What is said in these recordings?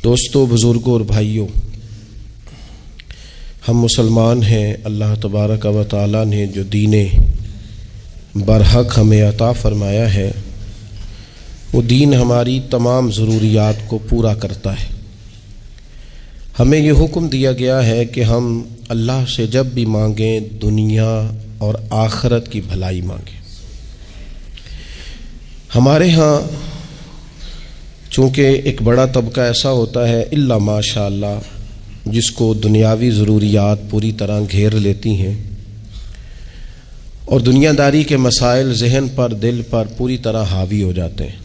دوستو، بزرگوں اور بھائیوں، ہم مسلمان ہیں۔ اللہ تبارک و تعالیٰ نے جو دین برحق ہمیں عطا فرمایا ہے، وہ دین ہماری تمام ضروریات کو پورا کرتا ہے۔ ہمیں یہ حکم دیا گیا ہے کہ ہم اللہ سے جب بھی مانگیں دنیا اور آخرت کی بھلائی مانگیں۔ ہمارے ہاں چونکہ ایک بڑا طبقہ ایسا ہوتا ہے الا ماشاء اللہ جس کو دنیاوی ضروریات پوری طرح گھیر لیتی ہیں اور دنیا داری کے مسائل ذہن پر، دل پر پوری طرح حاوی ہو جاتے ہیں۔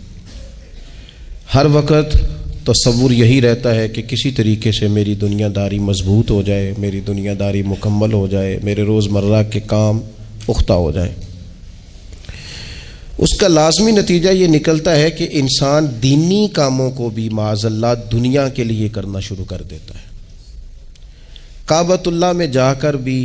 ہر وقت تصور یہی رہتا ہے کہ کسی طریقے سے میری دنیا داری مضبوط ہو جائے، میری دنیا داری مکمل ہو جائے، میرے روزمرہ کے کام پختہ ہو جائیں۔ اس کا لازمی نتیجہ یہ نکلتا ہے کہ انسان دینی کاموں کو بھی معاذ اللہ دنیا کے لیے کرنا شروع کر دیتا ہے۔ کعبۃ اللہ میں جا کر بھی،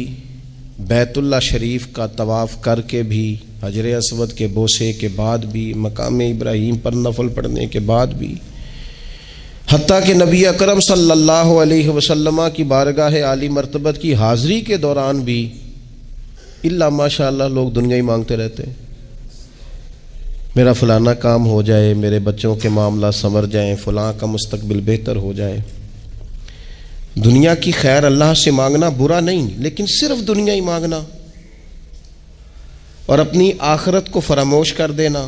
بیت اللہ شریف کا طواف کر کے بھی، حجر اسود کے بوسے کے بعد بھی، مقام ابراہیم پر نفل پڑھنے کے بعد بھی، حتیٰ کہ نبی اکرم صلی اللہ علیہ وسلم کی بارگاہ عالی مرتبت کی حاضری کے دوران بھی الا ماشاء اللہ لوگ دنیا ہی مانگتے رہتے ہیں۔ میرا فلانا کام ہو جائے، میرے بچوں کے معاملات سنور جائیں، فلاں کا مستقبل بہتر ہو جائے۔ دنیا کی خیر اللہ سے مانگنا برا نہیں، لیکن صرف دنیا ہی مانگنا اور اپنی آخرت کو فراموش کر دینا۔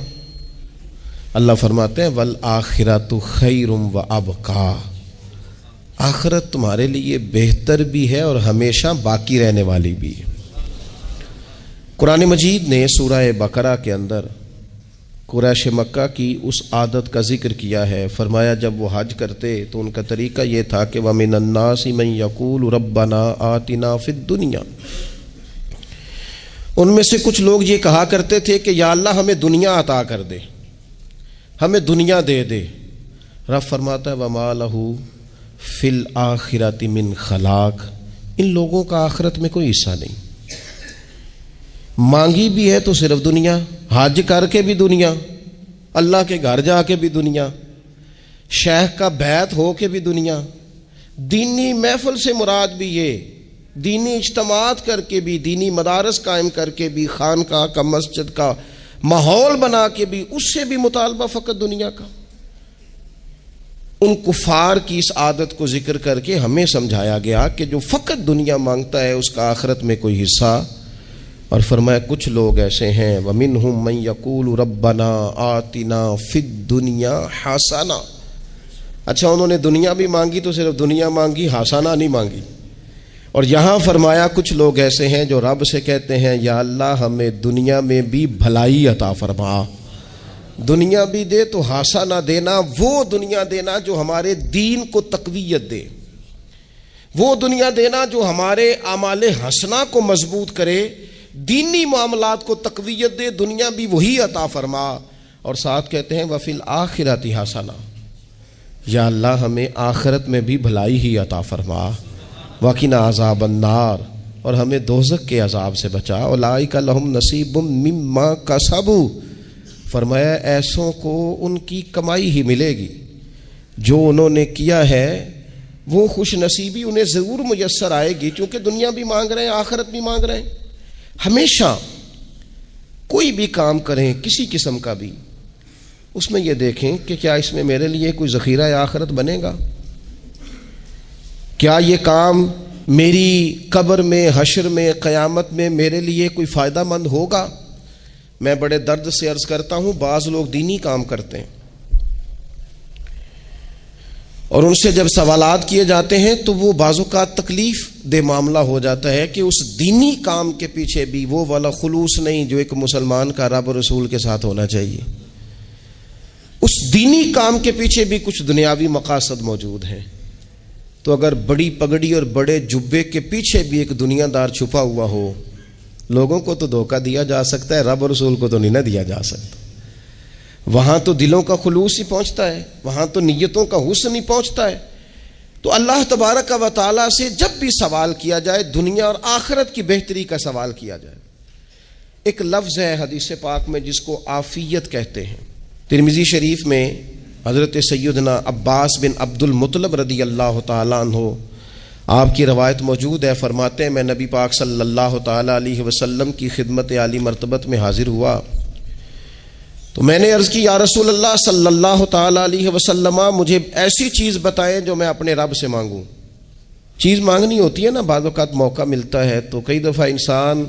اللہ فرماتے ہیں والآخرۃ خیر وابقیٰ، آخرت تمہارے لیے بہتر بھی ہے اور ہمیشہ باقی رہنے والی بھی ہے۔ قرآن مجید نے سورہ بقرہ کے اندر قریش مکہ کی اس عادت کا ذکر کیا ہے۔ فرمایا جب وہ حج کرتے تو ان کا طریقہ یہ تھا کہ وَمِنَ النَّاسِ مَن يَقُولُ رَبَّنَا آتِنَا فِي الدُّنْيَا، ان میں سے کچھ لوگ یہ کہا کرتے تھے کہ یا اللہ ہمیں دنیا عطا کر دے، ہمیں دنیا دے دے۔ رب فرماتا ہے وَمَا لَهُ فِي الْآخِرَةِ مِنْ خَلَاقٍ، ان لوگوں کا آخرت میں کوئی حصہ نہیں۔ مانگی بھی ہے تو صرف دنیا، حج کر کے بھی دنیا، اللہ کے گھر جا کے بھی دنیا، شیخ کا بیعت ہو کے بھی دنیا، دینی محفل سے مراد بھی یہ، دینی اجتماعات کر کے بھی، دینی مدارس قائم کر کے بھی، خانقاہ کا مسجد کا ماحول بنا کے بھی، اس سے بھی مطالبہ فقط دنیا کا۔ ان کفار کی اس عادت کو ذکر کر کے ہمیں سمجھایا گیا کہ جو فقط دنیا مانگتا ہے اس کا آخرت میں کوئی حصہ، اور فرمایا کچھ لوگ ایسے ہیں وَمِنْهُمْ مَنْ يَقُولُ رَبَّنَا آتِنَا فِي الدُّنْيَا حَسَنَةً، اچھا انہوں نے دنیا بھی مانگی تو صرف دنیا مانگی، حسنہ نہیں مانگی۔ اور یہاں فرمایا کچھ لوگ ایسے ہیں جو رب سے کہتے ہیں یا اللہ ہمیں دنیا میں بھی بھلائی عطا فرما، دنیا بھی دے تو حسنہ دینا، وہ دنیا دینا جو ہمارے دین کو تقویت دے، وہ دنیا دینا جو ہمارے اعمال حسنہ کو مضبوط کرے، دینی معاملات کو تقویت دے، دنیا بھی وہی عطا فرما۔ اور ساتھ کہتے ہیں وَفِي الْآخِرَةِ حَسَنَةً، یا اللہ ہمیں آخرت میں بھی بھلائی ہی عطا فرما، وَقِنَا عَذَابَ النَّارِ، اور ہمیں دوزخ کے عذاب سے بچا، اولئک لہم نصیب مما کسبوا، فرمایا ایسوں کو ان کی کمائی ہی ملے گی، جو انہوں نے کیا ہے وہ خوش نصیبی انہیں ضرور میسر آئے گی، چونکہ دنیا بھی مانگ رہے ہیں، آخرت بھی مانگ رہے ہیں۔ ہمیشہ کوئی بھی کام کریں کسی قسم کا بھی، اس میں یہ دیکھیں کہ کیا اس میں میرے لیے کوئی ذخیرہ آخرت بنے گا، کیا یہ کام میری قبر میں، حشر میں، قیامت میں میرے لیے کوئی فائدہ مند ہوگا۔ میں بڑے درد سے عرض کرتا ہوں بعض لوگ دینی کام کرتے ہیں اور ان سے جب سوالات کیے جاتے ہیں تو وہ بعض اوقات تکلیف دہ معاملہ ہو جاتا ہے کہ اس دینی کام کے پیچھے بھی وہ والا خلوص نہیں جو ایک مسلمان کا رب اور رسول کے ساتھ ہونا چاہیے، اس دینی کام کے پیچھے بھی کچھ دنیاوی مقاصد موجود ہیں۔ تو اگر بڑی پگڑی اور بڑے جبے کے پیچھے بھی ایک دنیا دار چھپا ہوا ہو، لوگوں کو تو دھوکہ دیا جا سکتا ہے، رب اور رسول کو تو نہیں نہ دیا جا سکتا۔ وہاں تو دلوں کا خلوص ہی پہنچتا ہے، وہاں تو نیتوں کا حسن ہی پہنچتا ہے۔ تو اللہ تبارک و تعالیٰ سے جب بھی سوال کیا جائے دنیا اور آخرت کی بہتری کا سوال کیا جائے۔ ایک لفظ ہے حدیث پاک میں جس کو عافیت کہتے ہیں، ترمذی شریف میں حضرت سیدنا عباس بن عبد المطلب رضی اللہ تعالیٰ عنہ، آپ کی روایت موجود ہے، فرماتے ہیں میں نبی پاک صلی اللہ تعالیٰ علیہ وسلم کی خدمت عالی مرتبت میں حاضر ہوا تو میں نے عرض کی یا رسول اللہ صلی اللہ تعالیٰ علیہ وسلم، مجھے ایسی چیز بتائیں جو میں اپنے رب سے مانگوں۔ چیز مانگنی ہوتی ہے نا، بعض اوقات موقع ملتا ہے تو کئی دفعہ انسان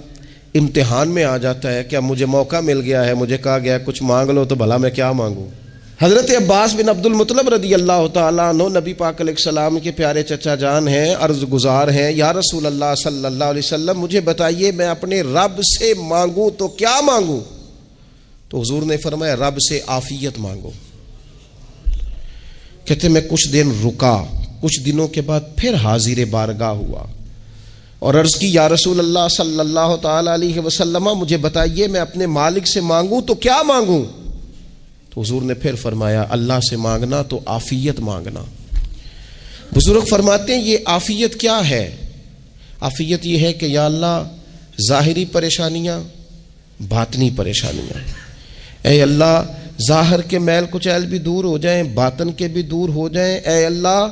امتحان میں آ جاتا ہے کہ اب مجھے موقع مل گیا ہے، مجھے کہا گیا کچھ مانگ لو، تو بھلا میں کیا مانگوں۔ حضرت عباس بن عبد المطلب رضی اللہ تعالیٰ عنہ نبی پاک علیہ السلام کے پیارے چچا جان ہیں، عرض گزار ہیں یا رسول اللہ صلی اللہ علیہ وسلم، مجھے بتائیے میں اپنے رب سے مانگوں تو کیا مانگوں؟ تو حضور نے فرمایا رب سے عافیت مانگو۔ کہتے میں کچھ دن رکا، کچھ دنوں کے بعد پھر حاضر بارگاہ ہوا اور عرض کی یا رسول اللہ صلی اللہ تعالی علیہ وسلم، مجھے بتائیے میں اپنے مالک سے مانگوں تو کیا مانگوں؟ تو حضور نے پھر فرمایا اللہ سے مانگنا تو عافیت مانگنا۔ بزرگ فرماتے ہیں یہ عافیت کیا ہے؟ عافیت یہ ہے کہ یا اللہ ظاہری پریشانیاں، باطنی پریشانیاں، اے اللہ ظاہر کے میل کچیل بھی دور ہو جائیں، باطن کے بھی دور ہو جائیں، اے اللہ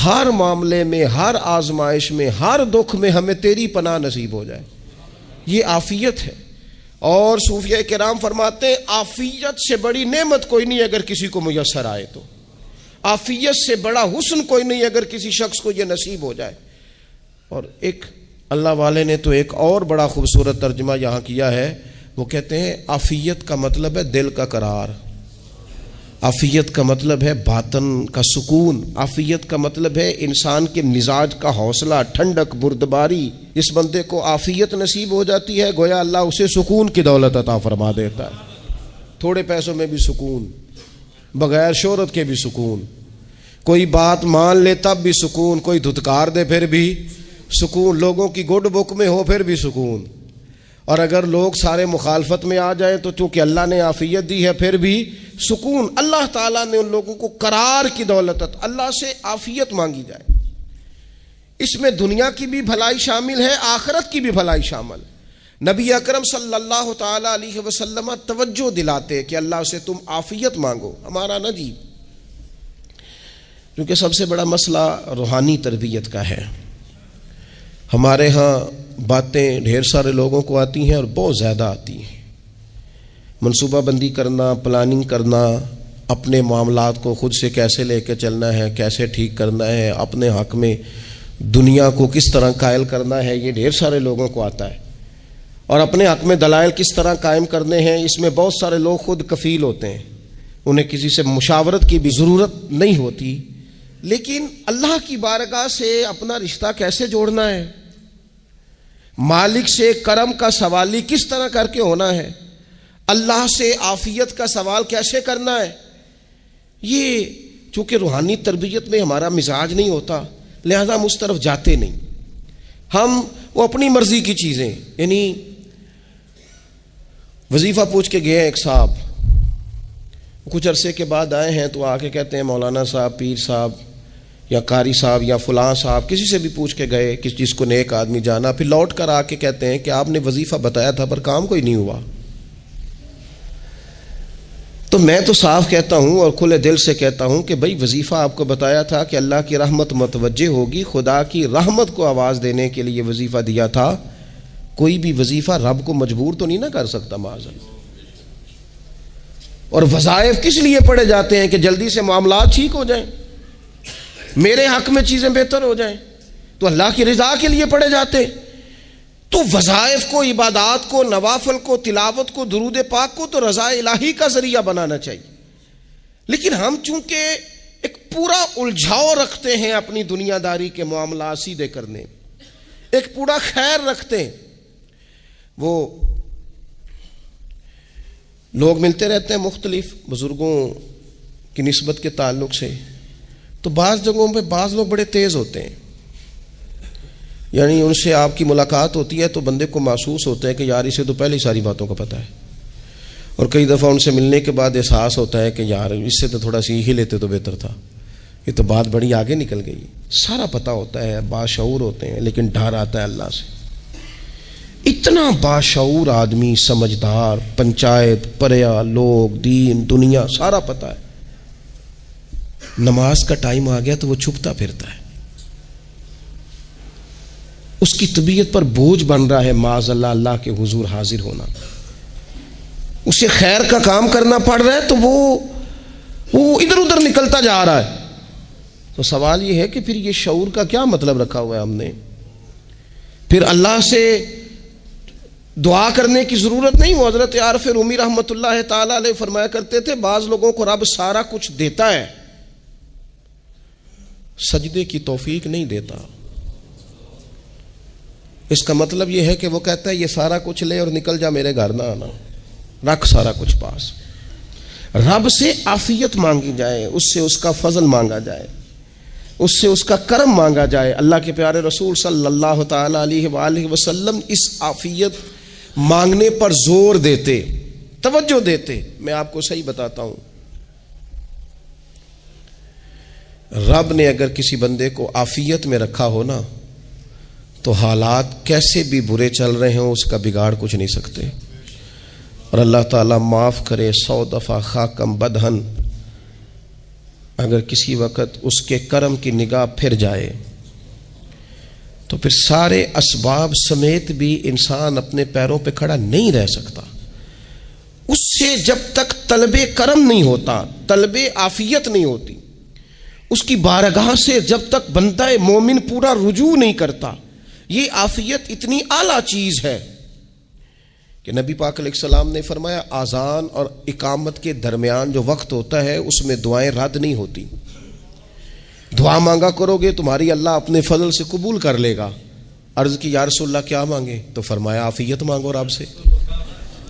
ہر معاملے میں، ہر آزمائش میں، ہر دکھ میں ہمیں تیری پناہ نصیب ہو جائے۔ یہ عافیت ہے۔ اور صوفیہ کرام فرماتے ہیں عافیت سے بڑی نعمت کوئی نہیں اگر کسی کو میسر آئے تو، عافیت سے بڑا حسن کوئی نہیں اگر کسی شخص کو یہ نصیب ہو جائے۔ اور ایک اللہ والے نے تو ایک اور بڑا خوبصورت ترجمہ یہاں کیا ہے، وہ کہتے ہیں عافیت کا مطلب ہے دل کا قرار، عافیت کا مطلب ہے باطن کا سکون، عافیت کا مطلب ہے انسان کے مزاج کا حوصلہ، ٹھنڈک، بردباری۔ اس بندے کو عافیت نصیب ہو جاتی ہے گویا اللہ اسے سکون کی دولت عطا فرما دیتا ہے، تھوڑے پیسوں میں بھی سکون، بغیر شہرت کے بھی سکون، کوئی بات مان لے تب بھی سکون، کوئی دھتکار دے پھر بھی سکون، لوگوں کی گڈ بک میں ہو پھر بھی سکون، اور اگر لوگ سارے مخالفت میں آ جائیں تو چونکہ اللہ نے عافیت دی ہے پھر بھی سکون۔ اللہ تعالیٰ نے ان لوگوں کو قرار کی دولت، اللہ سے عافیت مانگی جائے، اس میں دنیا کی بھی بھلائی شامل ہے، آخرت کی بھی بھلائی شامل۔ نبی اکرم صلی اللہ تعالیٰ علیہ وسلم توجہ دلاتے کہ اللہ سے تم عافیت مانگو، ہمارا نہ جی، کیونکہ سب سے بڑا مسئلہ روحانی تربیت کا ہے۔ ہمارے ہاں باتیں ڈھیر سارے لوگوں کو آتی ہیں اور بہت زیادہ آتی ہیں، منصوبہ بندی کرنا، پلاننگ کرنا، اپنے معاملات کو خود سے کیسے لے کے چلنا ہے، کیسے ٹھیک کرنا ہے، اپنے حق میں دنیا کو کس طرح قائل کرنا ہے، یہ ڈھیر سارے لوگوں کو آتا ہے، اور اپنے حق میں دلائل کس طرح قائم کرنے ہیں، اس میں بہت سارے لوگ خود کفیل ہوتے ہیں، انہیں کسی سے مشاورت کی بھی ضرورت نہیں ہوتی۔ لیکن اللہ کی بارگاہ سے اپنا رشتہ کیسے جوڑنا ہے، مالک سے کرم کا سوالی کس طرح کر کے ہونا ہے، اللہ سے عافیت کا سوال کیسے کرنا ہے، یہ چونکہ روحانی تربیت میں ہمارا مزاج نہیں ہوتا لہذا ہم اس طرف جاتے نہیں، ہم وہ اپنی مرضی کی چیزیں، یعنی وظیفہ پوچھ کے گئے ایک صاحب، کچھ عرصے کے بعد آئے ہیں تو آ کے کہتے ہیں مولانا صاحب، پیر صاحب یا قاری صاحب یا فلاں صاحب، کسی سے بھی پوچھ کے گئے کس جس کو نیک آدمی جانا، پھر لوٹ کر آ کے کہتے ہیں کہ آپ نے وظیفہ بتایا تھا پر کام کوئی نہیں ہوا۔ تو میں تو صاف کہتا ہوں اور کھلے دل سے کہتا ہوں کہ بھائی وظیفہ آپ کو بتایا تھا کہ اللہ کی رحمت متوجہ ہوگی، خدا کی رحمت کو آواز دینے کے لیے وظیفہ دیا تھا، کوئی بھی وظیفہ رب کو مجبور تو نہیں نہ کر سکتا معاذ اللہ۔ اور وظائف کس لیے پڑھے جاتے ہیں کہ جلدی سے معاملات ٹھیک ہو جائیں، میرے حق میں چیزیں بہتر ہو جائیں، تو اللہ کی رضا کے لیے پڑھے جاتے۔ تو وظائف کو، عبادات کو، نوافل کو، تلاوت کو، درود پاک کو تو رضا الہی کا ذریعہ بنانا چاہیے، لیکن ہم چونکہ ایک پورا الجھاؤ رکھتے ہیں اپنی دنیا داری کے معاملات سیدھے کرنے، ایک پورا خیر رکھتے ہیں۔ وہ لوگ ملتے رہتے ہیں مختلف بزرگوں کی نسبت کے تعلق سے، تو بعض جگہوں پہ بعض لوگ بڑے تیز ہوتے ہیں، یعنی ان سے آپ کی ملاقات ہوتی ہے تو بندے کو محسوس ہوتا ہے کہ یار اسے تو پہلے ہی ساری باتوں کا پتہ ہے، اور کئی دفعہ ان سے ملنے کے بعد احساس ہوتا ہے کہ یار اس سے تو تھوڑا سیکھ ہی لیتے تو بہتر تھا، یہ تو بات بڑی آگے نکل گئی، سارا پتہ ہوتا ہے، باشعور ہوتے ہیں، لیکن ڈر آتا ہے اللہ سے۔ اتنا باشعور آدمی، سمجھدار، پنچایت، پریا، لوگ، دین، دنیا سارا پتہ ہے، نماز کا ٹائم آ گیا تو وہ چھپتا پھرتا ہے، اس کی طبیعت پر بوجھ بن رہا ہے معاذ اللہ اللہ کے حضور حاضر ہونا، اسے خیر کا کام کرنا پڑ رہا ہے تو وہ ادھر ادھر نکلتا جا رہا ہے۔ تو سوال یہ ہے کہ پھر یہ شعور کا کیا مطلب رکھا ہوا ہے ہم نے؟ پھر اللہ سے دعا کرنے کی ضرورت نہیں۔ وہ حضرت عارف رومی رحمۃ اللہ تعالی علیہ فرمایا کرتے تھے بعض لوگوں کو رب سارا کچھ دیتا ہے، سجدے کی توفیق نہیں دیتا۔ اس کا مطلب یہ ہے کہ وہ کہتا ہے یہ سارا کچھ لے اور نکل جا، میرے گھر نہ آنا، رکھ سارا کچھ پاس۔ رب سے عافیت مانگی جائے، اس سے اس کا فضل مانگا جائے، اس سے اس کا کرم مانگا جائے۔ اللہ کے پیارے رسول صلی اللہ تعالی علیہ وآلہ وسلم اس عافیت مانگنے پر زور دیتے، توجہ دیتے۔ میں آپ کو صحیح بتاتا ہوں، رب نے اگر کسی بندے کو عافیت میں رکھا ہو نا تو حالات کیسے بھی برے چل رہے ہوں اس کا بگاڑ کچھ نہیں سکتے۔ اور اللہ تعالیٰ معاف کرے، 100 دفعہ خاکم بدہن اگر کسی وقت اس کے کرم کی نگاہ پھر جائے تو پھر سارے اسباب سمیت بھی انسان اپنے پیروں پہ کھڑا نہیں رہ سکتا۔ اس سے جب تک طلب کرم نہیں ہوتا، طلب عافیت نہیں ہوتی، اس کی بارگاہ سے جب تک بندہ مومن پورا رجوع نہیں کرتا، یہ عافیت اتنی اعلیٰ چیز ہے کہ نبی پاک علیہ السلام نے فرمایا اذان اور اقامت کے درمیان جو وقت ہوتا ہے اس میں دعائیں رد نہیں ہوتی۔ دعا مانگا کرو گے تمہاری اللہ اپنے فضل سے قبول کر لے گا۔ عرض کی یا رسول اللہ کیا مانگے؟ تو فرمایا عافیت مانگو رب سے۔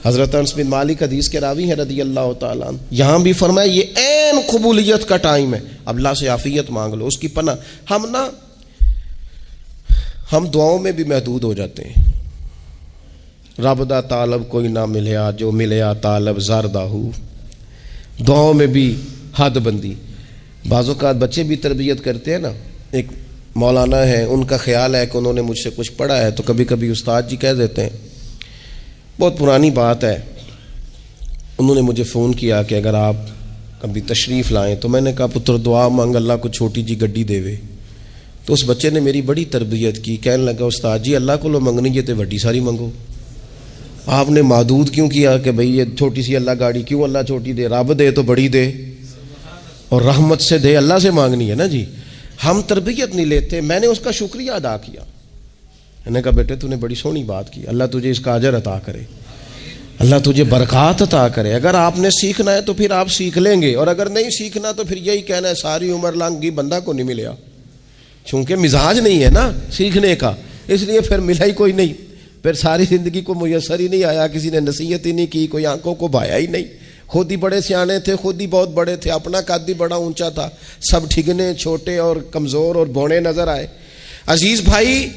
حضرت انس بن مالک حدیث کے راوی ہیں رضی اللہ تعالیٰ عنہ، یہاں بھی فرمایا یہ عین قبولیت کا ٹائم ہے، اب اللہ سے عافیت مانگ لو، اس کی پناہ۔ ہم دعاؤں میں بھی محدود ہو جاتے ہیں۔ رب دا طالب کوئی نہ ملیا، جو ملیا طالب زردہ ہو، دعاؤں میں بھی حد بندی۔ بعض اوقات بچے بھی تربیت کرتے ہیں نا، ایک مولانا ہے ان کا خیال ہے کہ انہوں نے مجھ سے کچھ پڑھا ہے تو کبھی کبھی استاد جی کہہ دیتے ہیں، بہت پرانی بات ہے، انہوں نے مجھے فون کیا کہ اگر آپ کبھی تشریف لائیں، تو میں نے کہا پتر دعا مانگ اللہ کو چھوٹی جی گڈی دے وے۔ تو اس بچے نے میری بڑی تربیت کی، کہنے لگا استاد جی اللہ کو لو منگنی جے تے وڈی ساری منگو، آپ نے محدود کیوں کیا کہ بھئی یہ چھوٹی سی اللہ گاڑی کیوں اللہ چھوٹی دے، رب دے تو بڑی دے اور رحمت سے دے، اللہ سے مانگنی ہے نا جی۔ ہم تربیت نہیں لیتے۔ میں نے اس کا شکریہ ادا کیا، میں نے کہا بیٹے تو نے بڑی سونی بات کی، اللہ تجھے اس کا اجر عطا کرے، اللہ تجھے برکات عطا کرے۔ اگر آپ نے سیکھنا ہے تو پھر آپ سیکھ لیں گے، اور اگر نہیں سیکھنا تو پھر یہی کہنا ہے ساری عمر لنگ گئی بندہ کو نہیں ملیا، چونکہ مزاج نہیں ہے نا سیکھنے کا، اس لیے پھر ملا ہی کوئی نہیں، پھر ساری زندگی کو میسر ہی نہیں آیا، کسی نے نصیحت ہی نہیں کی، کوئی آنکھوں کو بھایا ہی نہیں، خود ہی بڑے سیانے تھے، خود ہی بہت بڑے تھے، اپنا قد ہی بڑا اونچا تھا، سب ٹھگنے چھوٹے اور کمزور اور بونے نظر آئے۔ عزیز بھائی،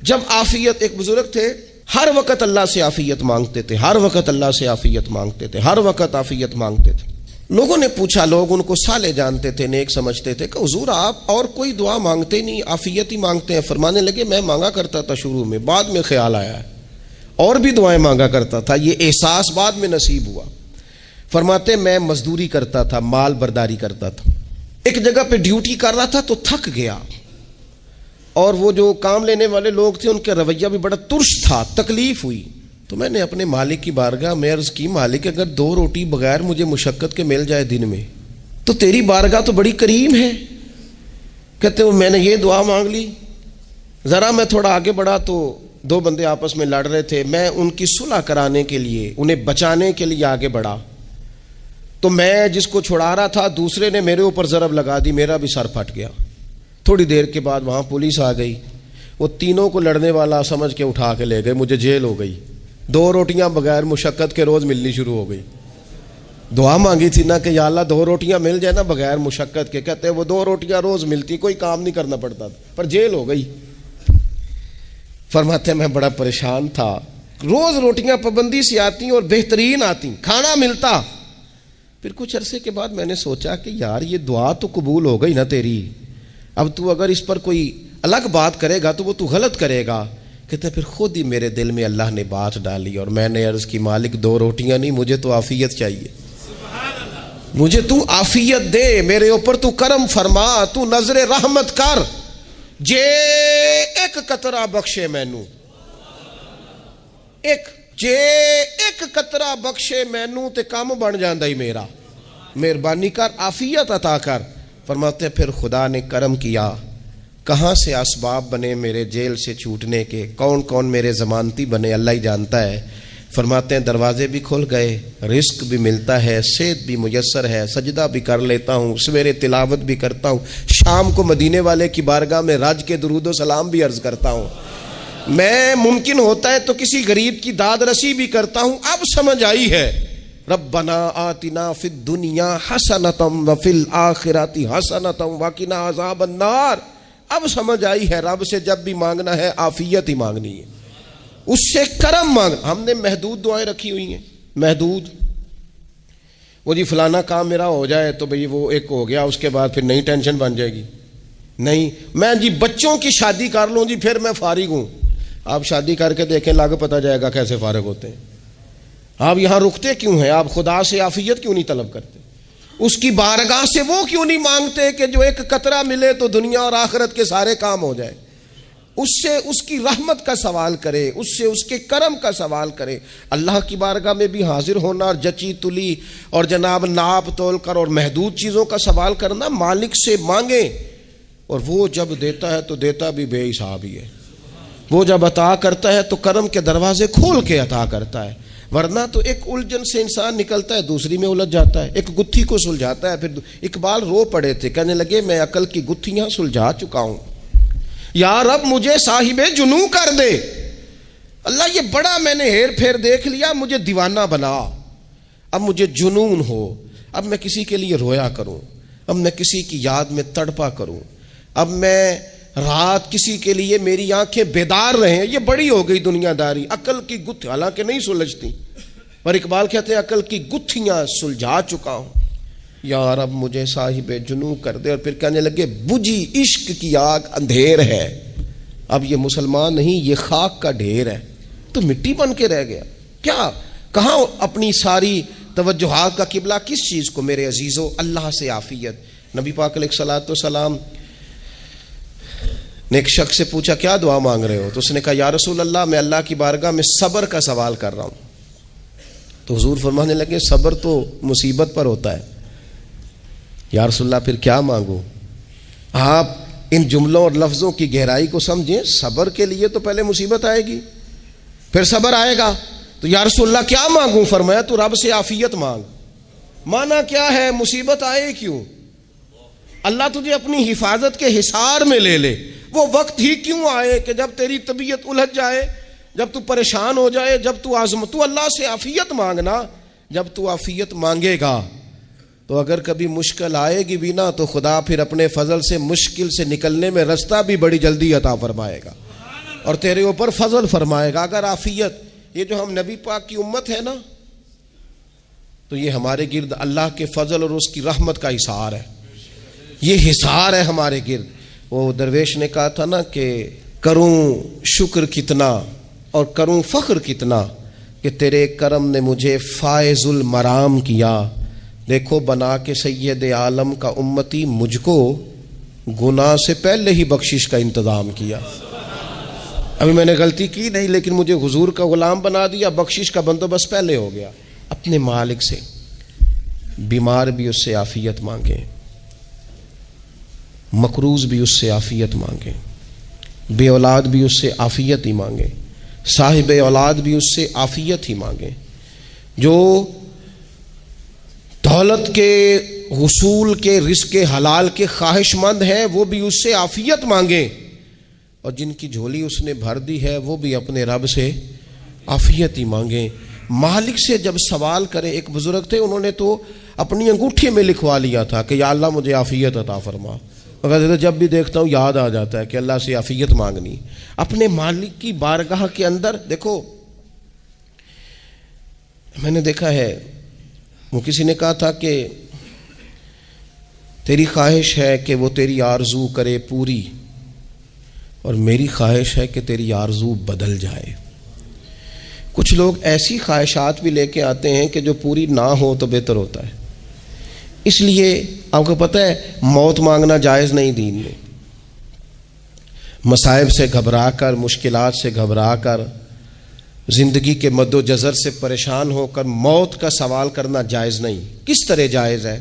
جب عافیت، ایک بزرگ تھے ہر وقت اللہ سے عافیت مانگتے تھے، ہر وقت اللہ سے عافیت مانگتے تھے، ہر وقت عافیت مانگتے تھے۔ لوگوں نے پوچھا، لوگ ان کو صالح جانتے تھے، نیک سمجھتے تھے، کہ حضور آپ اور کوئی دعا مانگتے نہیں، عافیت ہی مانگتے ہیں۔ فرمانے لگے میں مانگا کرتا تھا شروع میں، بعد میں خیال آیا ہے اور بھی دعائیں مانگا کرتا تھا، یہ احساس بعد میں نصیب ہوا۔ فرماتے میں مزدوری کرتا تھا، مال برداری کرتا تھا، ایک جگہ پہ ڈیوٹی کر رہا تھا تو تھک گیا، اور وہ جو کام لینے والے لوگ تھے ان کا رویہ بھی بڑا ترش تھا، تکلیف ہوئی، تو میں نے اپنے مالک کی بارگاہ میں عرض کی مالک اگر 2 روٹی بغیر مجھے مشقت کے مل جائے دن میں تو تیری بارگاہ تو بڑی کریم ہے۔ کہتے ہیں میں نے یہ دعا مانگ لی، ذرا میں تھوڑا آگے بڑھا تو 2 بندے آپس میں لڑ رہے تھے، میں ان کی صلح کرانے کے لیے، انہیں بچانے کے لیے آگے بڑھا، تو میں جس کو چھڑا رہا تھا دوسرے نے میرے اوپر ضرب لگا دی، میرا بھی سر پھٹ گیا۔ تھوڑی دیر کے بعد وہاں پولیس آ گئی، وہ تینوں کو لڑنے والا سمجھ کے اٹھا کے لے گئے، مجھے جیل ہو گئی۔ 2 روٹیاں بغیر مشقت کے روز ملنی شروع ہو گئی۔ دعا مانگی تھی نا کہ یا اللہ 2 روٹیاں مل جائے نا بغیر مشقت کے، کہتے ہیں وہ 2 روٹیاں روز ملتی، کوئی کام نہیں کرنا پڑتا تھا، پر جیل ہو گئی۔ فرماتے میں بڑا پریشان تھا، روز روٹیاں پابندی سے آتی اور بہترین آتی، کھانا ملتا۔ پھر کچھ عرصے کے بعد میں نے سوچا کہ یار یہ دعا تو قبول ہو گئی نا تیری، اب تو اگر اس پر کوئی الگ بات کرے گا تو وہ تو غلط کرے گا۔ کہتے پھر خود ہی میرے دل میں اللہ نے بات ڈالی اور میں نے عرض کی مالک 2 روٹیاں نہیں، مجھے تو عافیت چاہیے، مجھے تو عافیت دے، میرے اوپر تو کرم فرما، تو نظر رحمت کر، جے ایک قطرہ بخشے مینوں، جے ایک قطرہ بخشے مینوں تے کام بن جاندا ہی میرا، مہربانی کر، عافیت عطا کر۔ فرماتے پھر خدا نے کرم کیا، کہاں سے اسباب بنے میرے جیل سے چھوٹنے کے، کون کون میرے ضمانتی بنے اللہ ہی جانتا ہے۔ فرماتے ہیں دروازے بھی کھل گئے، رزق بھی ملتا ہے، صحت بھی میسر ہے، سجدہ بھی کر لیتا ہوں، سویرے تلاوت بھی کرتا ہوں، شام کو مدینے والے کی بارگاہ میں رج کے درود و سلام بھی عرض کرتا ہوں، میں ممکن ہوتا ہے تو کسی غریب کی داد رسی بھی کرتا ہوں۔ اب سمجھ آئی ہے، ربنا آتنا فی الدنیا حسنۃ وفی الآخرۃ حسنۃ وقنا عذاب النار۔ اب سمجھ آئی ہے رب سے جب بھی مانگنا ہے عافیت ہی مانگنی ہے، اس سے کرم مانگ۔ ہم نے محدود دعائیں رکھی ہوئی ہیں، محدود، وہ جی فلانا کام میرا ہو جائے تو بھئی وہ ایک ہو گیا، اس کے بعد پھر نئی ٹینشن بن جائے گی، نہیں میں جی بچوں کی شادی کر لوں جی پھر میں فارغ ہوں۔ آپ شادی کر کے دیکھیں، لاگ پتہ جائے گا کیسے فارغ ہوتے ہیں۔ آپ یہاں رکتے کیوں ہیں؟ آپ خدا سے عافیت کیوں نہیں طلب کرتے؟ اس کی بارگاہ سے وہ کیوں نہیں مانگتے کہ جو ایک قطرہ ملے تو دنیا اور آخرت کے سارے کام ہو جائے؟ اس سے اس کی رحمت کا سوال کرے، اس سے اس کے کرم کا سوال کرے۔ اللہ کی بارگاہ میں بھی حاضر ہونا اور جچی تلی اور جناب ناپ تول کر اور محدود چیزوں کا سوال کرنا، مالک سے مانگیں، اور وہ جب دیتا ہے تو دیتا بھی بے حساب ہی ہے، وہ جب عطا کرتا ہے تو کرم کے دروازے کھول کے عطا کرتا ہے، ورنہ تو ایک الجھن سے انسان نکلتا ہے دوسری میں الجھ جاتا ہے، ایک گتھی کو سلجھاتا ہے۔ پھر اقبال رو پڑے تھے، کہنے لگے میں عقل کی گتھیاں سلجھا چکا ہوں، یا رب مجھے صاحب جنوں کر دے۔ اللہ یہ بڑا میں نے ہیر پھیر دیکھ لیا، مجھے دیوانہ بنا، اب مجھے جنون ہو، اب میں کسی کے لیے رویا کروں، اب میں کسی کی یاد میں تڑپا کروں، اب میں رات کسی کے لیے میری آنکھیں بیدار رہیں۔ یہ بڑی ہو گئی دنیا داری، عقل کی گتھی حالانکہ نہیں سلجھتی، پر اقبال کہتے ہیں عقل کی گتھیاں سلجھا چکا ہوں، یا رب مجھے صاحب جنوں کر دے۔ اور پھر کہنے لگے بجھی عشق کی آگ اندھیر ہے، اب یہ مسلمان نہیں، یہ خاک کا ڈھیر ہے، تو مٹی بن کے رہ گیا۔ کیا کہاں اپنی ساری توجہات کا قبلہ کس چیز کو؟ میرے عزیزو اللہ سے عافیت۔ نبی پاک علیہ الصلوۃ والسلام نے ایک شخص سے پوچھا کیا دعا مانگ رہے ہو؟ تو اس نے کہا یا رسول اللہ میں اللہ کی بارگاہ میں صبر کا سوال کر رہا ہوں۔ تو حضور فرمانے لگے صبر تو مصیبت پر ہوتا ہے۔ یا رسول اللہ پھر کیا مانگوں؟ آپ ان جملوں اور لفظوں کی گہرائی کو سمجھیں، صبر کے لیے تو پہلے مصیبت آئے گی پھر صبر آئے گا۔ تو یا رسول اللہ کیا مانگوں؟ فرمایا تو رب سے عافیت مانگ۔ مانا کیا ہے؟ مصیبت آئے کیوں؟ اللہ تجھے اپنی حفاظت کے حصار میں لے لے، وہ وقت ہی کیوں آئے کہ جب تیری طبیعت الجھ جائے، جب تو پریشان ہو جائے، جب تو تو اللہ سے عافیت مانگنا۔ جب تو عافیت مانگے گا تو اگر کبھی مشکل آئے گی بھی نا تو خدا پھر اپنے فضل سے مشکل سے نکلنے میں رستہ بھی بڑی جلدی عطا فرمائے گا اور تیرے اوپر فضل فرمائے گا۔ اگر عافیت، یہ جو ہم نبی پاک کی امت ہے نا، تو یہ ہمارے گرد اللہ کے فضل اور اس کی رحمت کا حصار ہے، یہ حصار ہے ہمارے گرد۔ وہ درویش نے کہا تھا نا کہ کروں شکر کتنا اور کروں فخر کتنا کہ تیرے کرم نے مجھے فائز المرام کیا، دیکھو بنا کے سید عالم کا امتی مجھ کو گناہ سے پہلے ہی بخشش کا انتظام کیا۔ ابھی میں نے غلطی کی نہیں لیکن مجھے حضور کا غلام بنا دیا، بخشش کا بندوبست پہلے ہو گیا۔ اپنے مالک سے، بیمار بھی اس سے عافیت مانگیں، مقروض بھی اس سے عافیت مانگیں، بے اولاد بھی اس سے عافیت ہی مانگیں، صاحب اولاد بھی اس سے عافیت ہی مانگیں، جو دولت کے حصول کے رزق حلال کے خواہش مند ہیں وہ بھی اس سے عافیت مانگیں، اور جن کی جھولی اس نے بھر دی ہے وہ بھی اپنے رب سے عافیت ہی مانگیں۔ مالک سے جب سوال کریں، ایک بزرگ تھے انہوں نے تو اپنی انگوٹھی میں لکھوا لیا تھا کہ یا اللہ مجھے عافیت عطا فرما، مگر جب بھی دیکھتا ہوں یاد آ جاتا ہے کہ اللہ سے عافیت مانگنی۔ اپنے مالک کی بارگاہ کے اندر دیکھو، میں نے دیکھا ہے وہ کسی نے کہا تھا کہ تیری خواہش ہے کہ وہ تیری آرزو کرے پوری، اور میری خواہش ہے کہ تیری آرزو بدل جائے۔ کچھ لوگ ایسی خواہشات بھی لے کے آتے ہیں کہ جو پوری نہ ہو تو بہتر ہوتا ہے، اس لیے آپ کو پتہ ہے موت مانگنا جائز نہیں دین میں. مصائب سے گھبرا کر، مشکلات سے گھبرا کر، زندگی کے مد و جزر سے پریشان ہو کر موت کا سوال کرنا جائز نہیں. کس طرح جائز ہے؟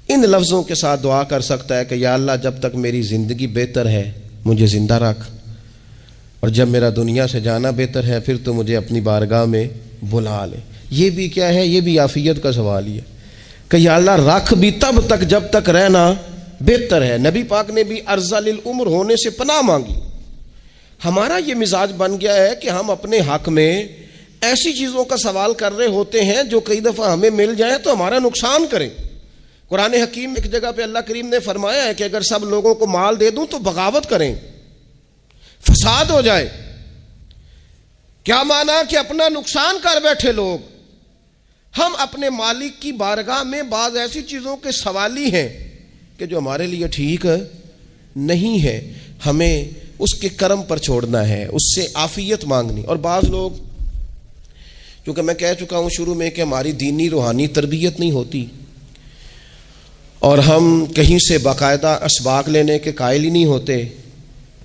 ان لفظوں کے ساتھ دعا کر سکتا ہے کہ یا اللہ جب تک میری زندگی بہتر ہے مجھے زندہ رکھ، اور جب میرا دنیا سے جانا بہتر ہے پھر تو مجھے اپنی بارگاہ میں بلا لے. یہ بھی کیا ہے؟ یہ بھی عافیت کا سوال ہی ہے کہ یا اللہ رکھ بھی تب تک جب تک رہنا بہتر ہے. نبی پاک نے بھی ارذل العمر ہونے سے پناہ مانگی. ہمارا یہ مزاج بن گیا ہے کہ ہم اپنے حق میں ایسی چیزوں کا سوال کر رہے ہوتے ہیں جو کئی دفعہ ہمیں مل جائیں تو ہمارا نقصان کریں. قرآن حکیم ایک جگہ پہ اللہ کریم نے فرمایا ہے کہ اگر سب لوگوں کو مال دے دوں تو بغاوت کریں، فساد ہو جائے. کیا مانا؟ کہ اپنا نقصان کر بیٹھے لوگ. ہم اپنے مالک کی بارگاہ میں بعض ایسی چیزوں کے سوالی ہیں کہ جو ہمارے لیے ٹھیک نہیں ہے، ہمیں اس کے کرم پر چھوڑنا ہے، اس سے عافیت مانگنی. اور بعض لوگ، کیونکہ میں کہہ چکا ہوں شروع میں کہ ہماری دینی روحانی تربیت نہیں ہوتی اور ہم کہیں سے باقاعدہ اسباق لینے کے قائل ہی نہیں ہوتے،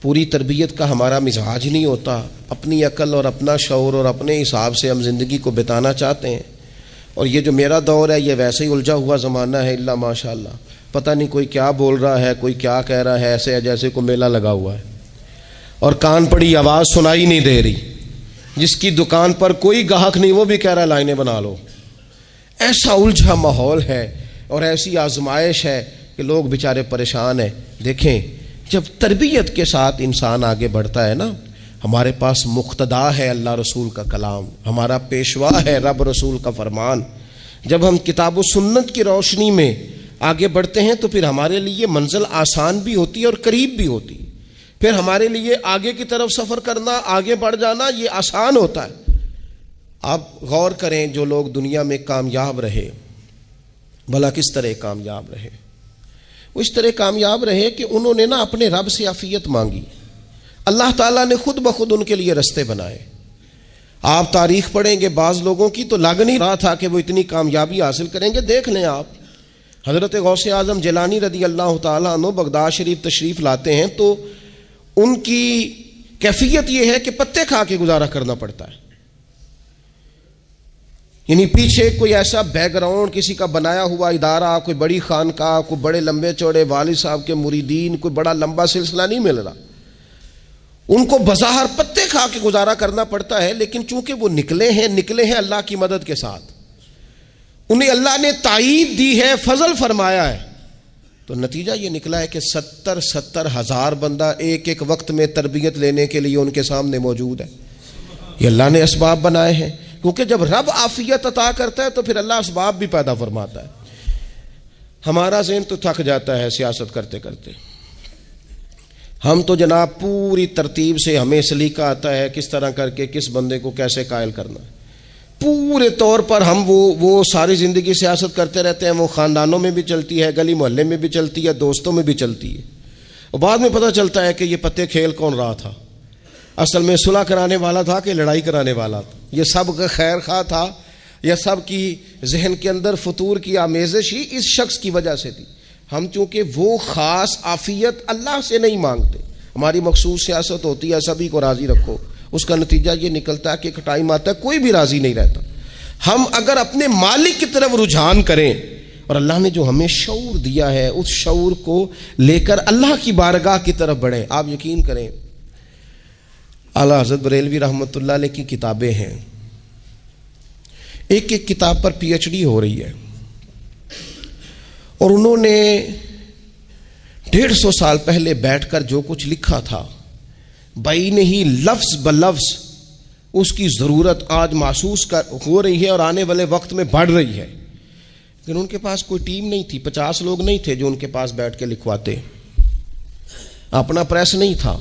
پوری تربیت کا ہمارا مزاج نہیں ہوتا، اپنی عقل اور اپنا شعور اور اپنے حساب سے ہم زندگی کو بتانا چاہتے ہیں. اور یہ جو میرا دور ہے یہ ویسے ہی الجھا ہوا زمانہ ہے، اللہ ماشاء اللہ، پتہ نہیں کوئی کیا بول رہا ہے، کوئی کیا کہہ رہا ہے، ایسے ہے جیسے کوئی میلہ لگا ہوا ہے اور کان پڑی آواز سنائی نہیں دے رہی. جس کی دکان پر کوئی گاہک نہیں وہ بھی کہہ رہا ہے لائنیں بنا لو. ایسا الجھا ماحول ہے اور ایسی آزمائش ہے کہ لوگ بیچارے پریشان ہیں. دیکھیں جب تربیت کے ساتھ انسان آگے بڑھتا ہے نا، ہمارے پاس مقتدا ہے اللہ رسول کا کلام، ہمارا پیشوا ہے رب رسول کا فرمان. جب ہم کتاب و سنت کی روشنی میں آگے بڑھتے ہیں تو پھر ہمارے لیے منزل آسان بھی ہوتی ہے اور قریب بھی ہوتی ہے. پھر ہمارے لیے آگے کی طرف سفر کرنا، آگے بڑھ جانا یہ آسان ہوتا ہے. آپ غور کریں جو لوگ دنیا میں کامیاب رہے، بھلا کس طرح کامیاب رہے؟ وہ اس طرح کامیاب رہے کہ انہوں نے نا اپنے رب سے عافیت مانگی. اللہ تعالیٰ نے خود بخود ان کے لیے رستے بنائے. آپ تاریخ پڑھیں گے بعض لوگوں کی تو لگ نہیں رہا تھا کہ وہ اتنی کامیابی حاصل کریں گے. دیکھ لیں آپ حضرت غوث اعظم جیلانی رضی اللہ تعالیٰ عنہ بغداد شریف تشریف لاتے ہیں تو ان کی کیفیت یہ ہے کہ پتے کھا کے گزارا کرنا پڑتا ہے. یعنی پیچھے کوئی ایسا بیک گراؤنڈ کسی کا بنایا ہوا ادارہ، کوئی بڑی خانقاہ، کوئی بڑے لمبے چوڑے والد صاحب کے مریدین، کوئی بڑا لمبا سلسلہ نہیں مل رہا. ان کو بظاہر پتے کھا کے گزارا کرنا پڑتا ہے، لیکن چونکہ وہ نکلے ہیں اللہ کی مدد کے ساتھ، انہیں اللہ نے تائید دی ہے، فضل فرمایا ہے، تو نتیجہ یہ نکلا ہے کہ 70 ہزار بندہ ایک ایک وقت میں تربیت لینے کے لیے ان کے سامنے موجود ہے. یہ اللہ نے اسباب بنائے ہیں، کیونکہ جب رب عافیت عطا کرتا ہے تو پھر اللہ اسباب بھی پیدا فرماتا ہے. ہمارا ذہن تو تھک جاتا ہے سیاست کرتے کرتے. ہم تو جناب پوری ترتیب سے ہمیں سلیقہ آتا ہے کس طرح کر کے کس بندے کو کیسے قائل کرنا ہے. پورے طور پر ہم وہ ساری زندگی سیاست کرتے رہتے ہیں. وہ خاندانوں میں بھی چلتی ہے، گلی محلے میں بھی چلتی ہے، دوستوں میں بھی چلتی ہے، اور بعد میں پتہ چلتا ہے کہ یہ پتے کھیل کون رہا تھا. اصل میں صلح کرانے والا تھا کہ لڑائی کرانے والا تھا. یہ سب کا خیر خواہ تھا، یہ سب کی ذہن کے اندر فطور کی آمیزش ہی اس شخص کی وجہ سے تھی. ہم چونکہ وہ خاص عافیت اللہ سے نہیں مانگتے، ہماری مخصوص سیاست ہوتی ہے سبھی کو راضی رکھو. اس کا نتیجہ یہ نکلتا ہے کہ ایک ٹائم آتا ہے کوئی بھی راضی نہیں رہتا. ہم اگر اپنے مالک کی طرف رجحان کریں اور اللہ نے جو ہمیں شعور دیا ہے اس شعور کو لے کر اللہ کی بارگاہ کی طرف بڑھیں. آپ یقین کریں اعلیٰ حضرت بریلوی رحمۃ اللہ علیہ کی کتابیں ہیں، ایک ایک کتاب پر پی ایچ ڈی ہو رہی ہے، اور انہوں نے 150 سال پہلے بیٹھ کر جو کچھ لکھا تھا بھائی نہیں لفظ بلفظ اس کی ضرورت آج محسوس ہو رہی ہے اور آنے والے وقت میں بڑھ رہی ہے. لیکن ان کے پاس کوئی ٹیم نہیں تھی، 50 لوگ نہیں تھے جو ان کے پاس بیٹھ کے لکھواتے، اپنا پریس نہیں تھا،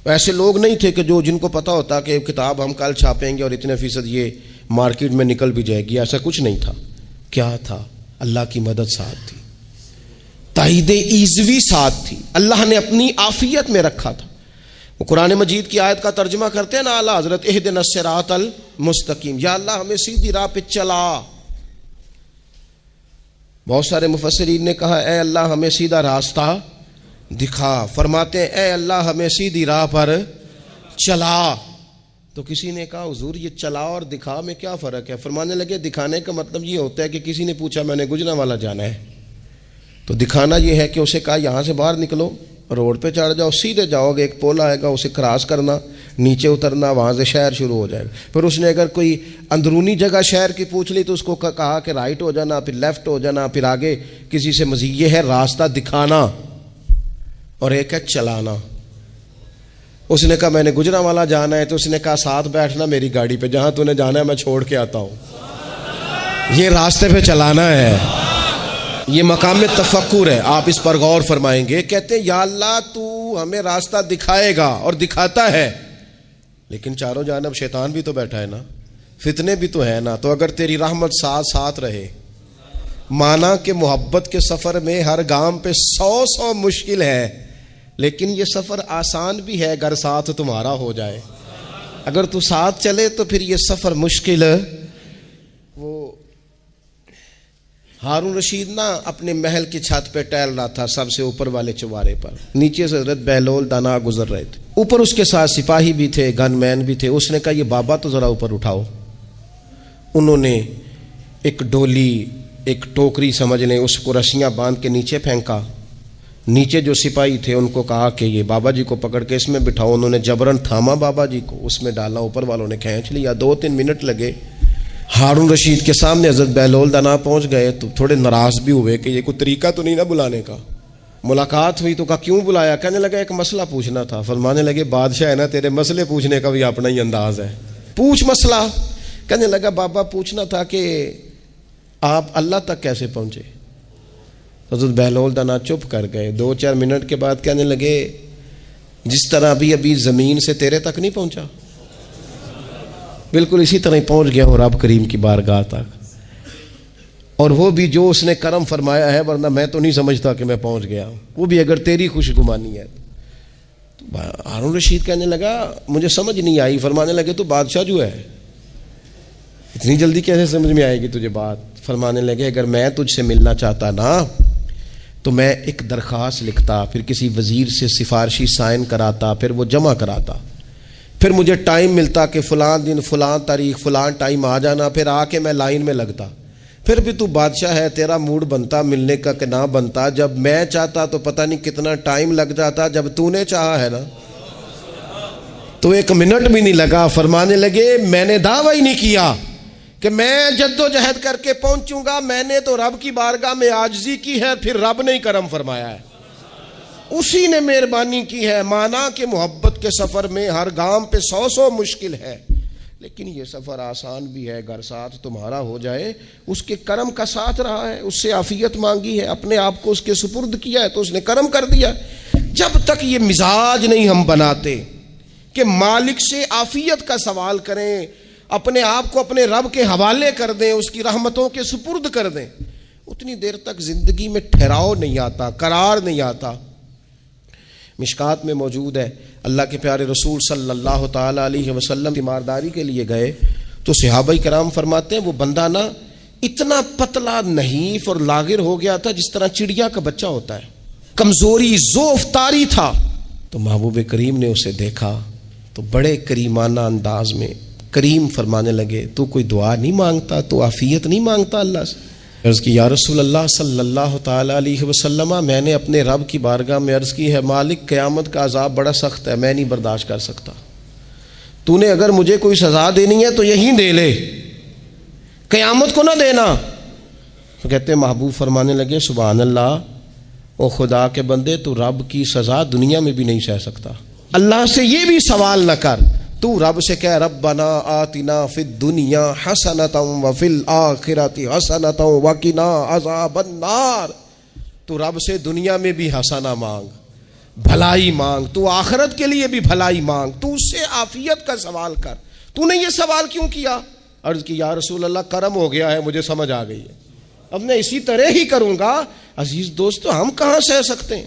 ایسے لوگ نہیں تھے کہ جن کو پتا ہوتا کہ کتاب ہم کل چھاپیں گے اور اتنے فیصد یہ مارکیٹ میں نکل بھی جائے گی. ایسا کچھ نہیں تھا. کیا تھا؟ اللہ کی مدد ساتھ تھی، تائید ایزوی ساتھ تھی، اللہ نے اپنی عافیت میں رکھا تھا. وہ قرآن مجید کی آیت کا ترجمہ کرتے ہیں نا اعلیٰ حضرت اہدنا الصراط المستقیم، یا اللہ ہمیں سیدھی راہ پہ چلا. بہت سارے مفسرین نے کہا اے اللہ ہمیں سیدھا راستہ دکھا، فرماتے ہیں اے اللہ ہمیں سیدھی راہ پر چلا۔ تو کسی نے کہا حضور یہ چلا اور دکھا میں کیا فرق ہے؟ فرمانے لگے دکھانے کا مطلب یہ ہوتا ہے کہ کسی نے پوچھا میں نے گجرانوالہ جانا ہے، تو دکھانا یہ ہے کہ اسے کہا یہاں سے باہر نکلو، روڈ پہ چڑھ جاؤ، سیدھے جاؤ گے، ایک پول آئے گا اسے کراس کرنا، نیچے اترنا، وہاں سے شہر شروع ہو جائے گا۔ پھر اس نے اگر کوئی اندرونی جگہ شہر کی پوچھ لی تو اس کو کہا کہ رائٹ ہو جانا، پھر لیفٹ ہو جانا، پھر آگے کسی سے مزید۔ یہ ہے راستہ دکھانا، اور ایک ہے چلانا۔ اس نے کہا میں نے گجرانوالہ جانا ہے، تو اس نے کہا ساتھ بیٹھنا میری گاڑی پہ، جہاں تو نے جانا ہے میں چھوڑ کے آتا ہوں۔ یہ راستے پہ چلانا ہے، یہ مقام تفکر ہے، آپ اس پر غور فرمائیں گے۔ کہتے ہیں یا اللہ تو ہمیں راستہ دکھائے گا اور دکھاتا ہے، لیکن چاروں جانب شیطان بھی تو بیٹھا ہے نا، فتنے بھی تو ہے نا، تو اگر تیری رحمت ساتھ رہے، مانا کہ محبت کے سفر میں ہر گام پہ 100 مشکل ہے، لیکن یہ سفر آسان بھی ہے اگر ساتھ تمہارا ہو جائے۔ اگر تو ساتھ چلے تو پھر یہ سفر مشکل۔ وہ ہارون رشید نا اپنے محل کی چھت پہ ٹہل رہا تھا، سب سے اوپر والے چوارے پر، نیچے سے حضرت بہلول دانا گزر رہے تھے، اوپر اس کے ساتھ سپاہی بھی تھے، گن مین بھی تھے۔ اس نے کہا یہ بابا تو ذرا اوپر اٹھاؤ۔ انہوں نے ایک ڈولی، ایک ٹوکری سمجھ لیں، اس کو رسیاں باندھ کے نیچے پھینکا۔ نیچے جو سپاہی تھے ان کو کہا کہ یہ بابا جی کو پکڑ کے اس میں بٹھاؤ۔ انہوں نے جبرن تھاما بابا جی کو، اس میں ڈالا، اوپر والوں نے کھینچ لیا۔ 2-3 منٹ لگے۔ ہارون رشید کے سامنے حضرت بہلول دانا پہنچ گئے تو تھوڑے ناراض بھی ہوئے کہ یہ کوئی طریقہ تو نہیں نا بلانے کا۔ ملاقات ہوئی تو کہا کیوں بلایا؟ کہنے لگا ایک مسئلہ پوچھنا تھا۔ فرمانے لگے بادشاہ ہے نا، تیرے مسئلے پوچھنے کا بھی اپنا ہی انداز ہے، پوچھ مسئلہ۔ کہنے لگا بابا پوچھنا تھا کہ آپ اللہ تک کیسے پہنچے؟ حضرت بہلول دانا چپ کر گئے۔ 2-4 منٹ کے بعد کہنے لگے جس طرح ابھی زمین سے تیرے تک نہیں پہنچا، بالکل اسی طرح ہی پہنچ گیا ہوں رب کریم کی بارگاہ تک، اور وہ بھی جو اس نے کرم فرمایا ہے، ورنہ میں تو نہیں سمجھتا کہ میں پہنچ گیا ہوں، وہ بھی اگر تیری خوش گمانی ہے۔ ہارون رشید کہنے لگا مجھے سمجھ نہیں آئی۔ فرمانے لگے تو بادشاہ جو ہے اتنی جلدی کیسے سمجھ میں آئے گی تجھے بات؟ فرمانے لگے اگر میں تجھ سے ملنا چاہتا نا تو میں ایک درخواست لکھتا، پھر کسی وزیر سے سفارشی سائن کراتا، پھر وہ جمع کراتا، پھر مجھے ٹائم ملتا کہ فلاں دن فلاں تاریخ فلاں ٹائم آ جانا، پھر آ کے میں لائن میں لگتا۔ پھر بھی تو بادشاہ ہے، تیرا موڈ بنتا ملنے کا کہ نہ بنتا؟ جب میں چاہتا تو پتہ نہیں کتنا ٹائم لگ جاتا، جب تو نے چاہا ہے نا تو 1 منٹ بھی نہیں لگا۔ فرمانے لگے میں نے دعویٰ ہی نہیں کیا کہ میں جد و جہد کر کے پہنچوں گا، میں نے تو رب کی بارگاہ میں عاجزی کی ہے، پھر رب نے ہی کرم فرمایا ہے، اسی نے مہربانی کی ہے۔ مانا کہ محبت کے سفر میں ہر گام پہ 100 مشکل ہے، لیکن یہ سفر آسان بھی ہے اگر ساتھ تمہارا ہو جائے۔ اس کے کرم کا ساتھ رہا ہے، اس سے عافیت مانگی ہے، اپنے آپ کو اس کے سپرد کیا ہے تو اس نے کرم کر دیا۔ جب تک یہ مزاج نہیں ہم بناتے کہ مالک سے عافیت کا سوال کریں، اپنے آپ کو اپنے رب کے حوالے کر دیں، اس کی رحمتوں کے سپرد کر دیں، اتنی دیر تک زندگی میں ٹھہراؤ نہیں آتا، قرار نہیں آتا۔ مشکات میں موجود ہے، اللہ کے پیارے رسول صلی اللہ تعالی علیہ وسلم تیمارداری کے لیے گئے تو صحابہ کرام فرماتے ہیں وہ بندہ نا اتنا پتلا نحیف اور لاغر ہو گیا تھا جس طرح چڑیا کا بچہ ہوتا ہے، کمزوری ضعف طاری تھا۔ تو محبوب کریم نے اسے دیکھا تو بڑے کریمانہ انداز میں کریم فرمانے لگے تو کوئی دعا نہیں مانگتا، تو عافیت نہیں مانگتا اللہ سے؟ عرض کی یا رسول اللہ صلی اللہ تعالی علیہ وسلم، میں نے اپنے رب کی بارگاہ میں عرض کی ہے مالک قیامت کا عذاب بڑا سخت ہے، میں نہیں برداشت کر سکتا، تو نے اگر مجھے کوئی سزا دینی ہے تو یہیں دے لے، قیامت کو نہ دینا۔ تو کہتے محبوب فرمانے لگے سبحان اللہ، او خدا کے بندے تو رب کی سزا دنیا میں بھی نہیں سہ سکتا، اللہ سے یہ بھی سوال نہ کر، تو رب سے کہہ ربنا آتنا فی الدنیا حسنۃ وفی الآخرۃ حسنۃ وقنا عذاب النار۔ تو رب سے دنیا میں بھی حسنہ مانگ، بھلائی مانگ، تو آخرت کے لیے بھی بھلائی مانگ، تو اس سے عافیت کا سوال کر۔ تو نے یہ سوال کیوں کیا؟ عرض کی یا رسول اللہ کرم ہو گیا ہے، مجھے سمجھ آ گئی ہے، اب میں اسی طرح ہی کروں گا۔ عزیز دوستو ہم کہاں سہ سکتے ہیں؟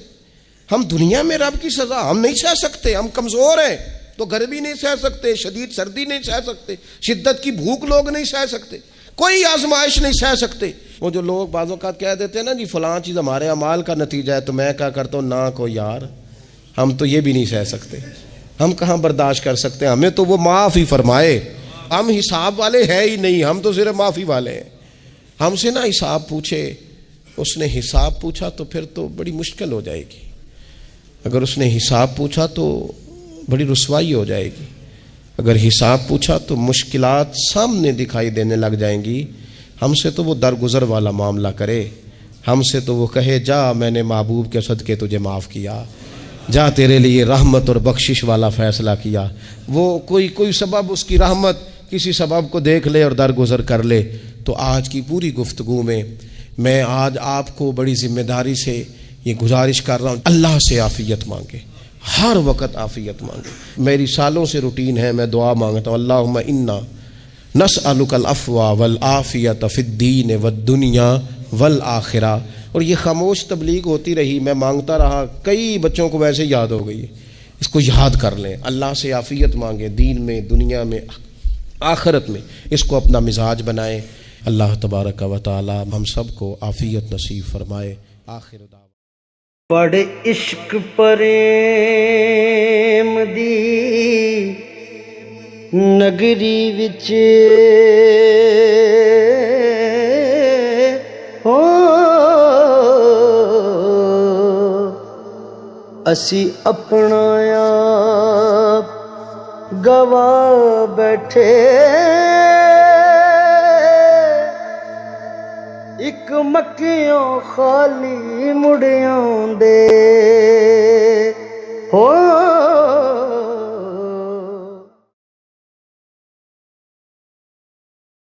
ہم دنیا میں رب کی سزا ہم نہیں سہ سکتے، ہم کمزور ہیں، تو گرمی نہیں سہ سکتے، شدید سردی نہیں سہ سکتے، شدت کی بھوک لوگ نہیں سہ سکتے، کوئی آزمائش نہیں سہ سکتے۔ وہ جو لوگ بعض اوقات کہہ دیتے ہیں نا جی فلاں چیز ہمارے اعمال کا نتیجہ ہے، تو میں کیا کرتا ہوں، نہ کو یار ہم تو یہ بھی نہیں سہ سکتے، ہم کہاں برداشت کر سکتے ہیں، ہمیں تو وہ معاف ہی فرمائے، ہم حساب والے ہے ہی نہیں، ہم تو صرف معافی والے ہیں۔ ہم سے نہ حساب پوچھے، اس نے حساب پوچھا تو پھر تو بڑی مشکل ہو جائے گی، اگر اس نے حساب پوچھا تو بڑی رسوائی ہو جائے گی، اگر حساب پوچھا تو مشکلات سامنے دکھائی دینے لگ جائیں گی۔ ہم سے تو وہ درگزر والا معاملہ کرے، ہم سے تو وہ کہے جا میں نے محبوب کے صدقے تجھے معاف کیا، جا تیرے لیے رحمت اور بخشش والا فیصلہ کیا۔ وہ کوئی سبب اس کی رحمت کسی سبب کو دیکھ لے اور درگزر کر لے۔ تو آج کی پوری گفتگو میں آج آپ کو بڑی ذمہ داری سے یہ گزارش کر رہا ہوں، اللہ سے عافیت مانگے، ہر وقت عافیت مانگے۔ میری سالوں سے روٹین ہے، میں دعا مانگتا ہوں اللہم انا نسألک العفو والعافیت فی الدین والدنیا والآخرہ۔ اور یہ خاموش تبلیغ ہوتی رہی، میں مانگتا رہا، کئی بچوں کو ویسے یاد ہو گئی، اس کو یاد کر لیں، اللہ سے عافیت مانگیں، دین میں، دنیا میں، آخرت میں، اس کو اپنا مزاج بنائیں۔ اللہ تبارک و تعالی ہم سب کو عافیت نصیب فرمائے۔ آخر دعوانا بڑے عشق پریم دی نگری وچ ہو اسی اپنا آپ گوا بیٹھے، ایک مکیوں خالی مڑیاں دے ہو